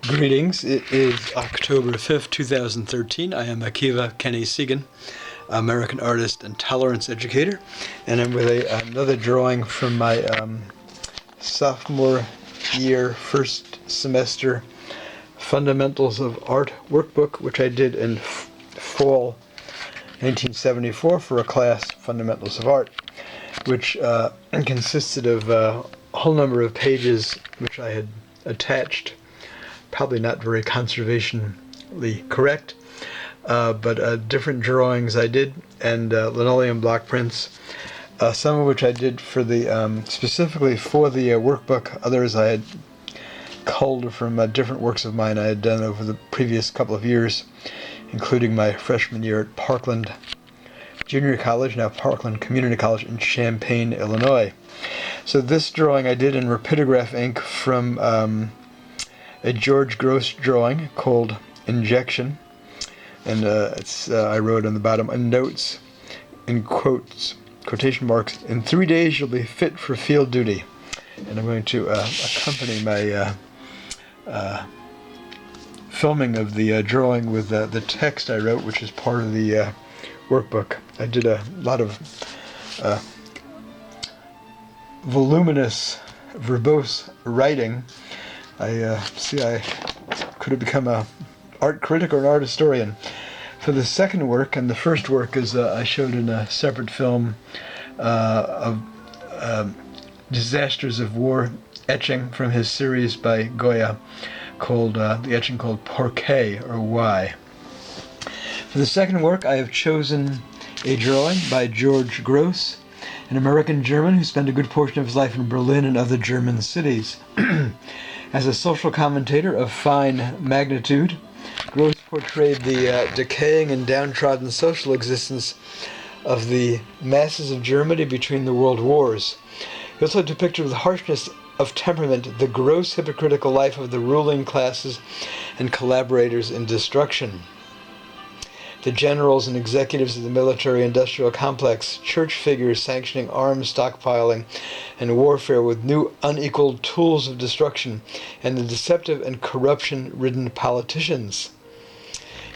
Greetings, it is October 5th, 2013. I am Akiva K, Segan, American artist and tolerance educator, and I'm with another drawing from my sophomore year first semester Fundamentals of Art workbook, which I did in fall 1974 for a class, Fundamentals of Art, which consisted of a whole number of pages which I had attached, probably not very conservationally correct, but different drawings I did, and linoleum block prints, some of which I did for the specifically for the workbook. Others I had culled from different works of mine I had done over the previous couple of years, including my freshman year at Parkland Junior College, now Parkland Community College in Champaign, Illinois. So this drawing I did in rapidograph ink from a George Grosz drawing called Injection, and I wrote on the bottom in notes, in quotation marks, "In 3 days you'll be fit for field duty." And I'm going to accompany my filming of the drawing with the text I wrote, which is part of the workbook. I did a lot of voluminous, verbose writing. I could have become an art critic or an art historian. For the second work, and the first work is I showed in a separate film of Disasters of War etching from his series by Goya, called the etching called Porqué, or Why. For the second work, I have chosen a drawing by George Grosz, an American German who spent a good portion of his life in Berlin and other German cities. As a social commentator of fine magnitude, Grosz portrayed the decaying and downtrodden social existence of the masses of Germany between the world wars. He also depicted with harshness of temperament the gross hypocritical life of the ruling classes and collaborators in destruction. The generals and executives of the military-industrial complex, church figures sanctioning arms stockpiling and warfare with new unequaled tools of destruction, and the deceptive and corruption-ridden politicians.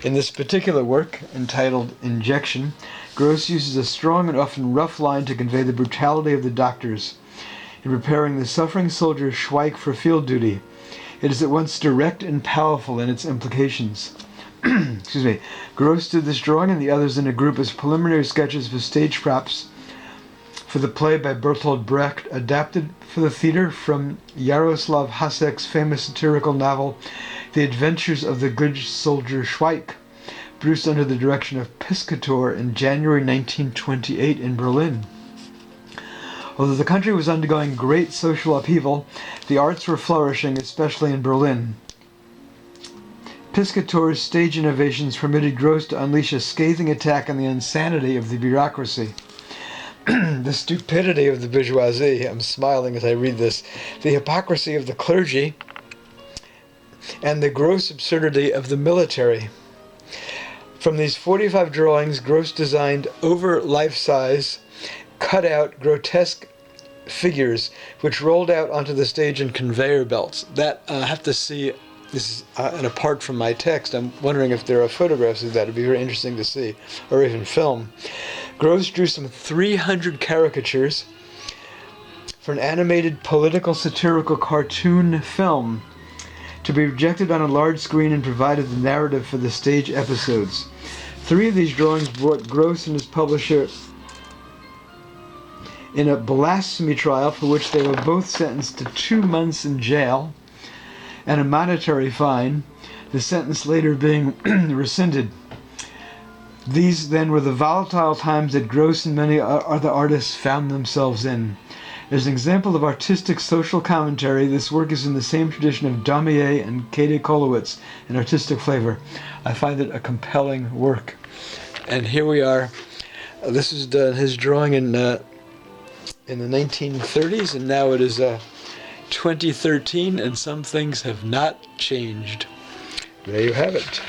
In this particular work, entitled Injection, Grosz uses a strong and often rough line to convey the brutality of the doctors in preparing the suffering soldier Schweik for field duty. It is at once direct and powerful in its implications. Excuse me. Grosz did this drawing and the others in a group as preliminary sketches for stage props for the play by Bertolt Brecht, adapted for the theater from Jaroslav Hasek's famous satirical novel The Adventures of the Good Soldier Schweik, produced under the direction of Piscator in January 1928 in Berlin. Although the country was undergoing great social upheaval, the arts were flourishing, especially in Berlin. Piscator's stage innovations permitted Grosz to unleash a scathing attack on the insanity of the bureaucracy, the stupidity of the bourgeoisie, I'm smiling as I read this, the hypocrisy of the clergy, and the gross absurdity of the military. From these 45 drawings, Grosz designed over life-size, cut-out, grotesque figures which rolled out onto the stage in conveyor belts. That I have to see. This is and apart from my text, I'm wondering if there are photographs of that. It'd be very interesting to see, or even film. Grosz drew some 300 caricatures for an animated political satirical cartoon film to be projected on a large screen, and provided the narrative for the stage episodes. 3 of these drawings brought Grosz and his publisher in a blasphemy trial for which they were both sentenced to 2 months in jail and a monetary fine, the sentence later being rescinded. These then were the volatile times that Grosz and many other artists found themselves in. As an example of artistic social commentary, this work is in the same tradition of Daumier and Kade Kolowitz in artistic flavor. I find it a compelling work. And here we are. This is his drawing in the 1930s, and now it is 2013, and some things have not changed. There you have it.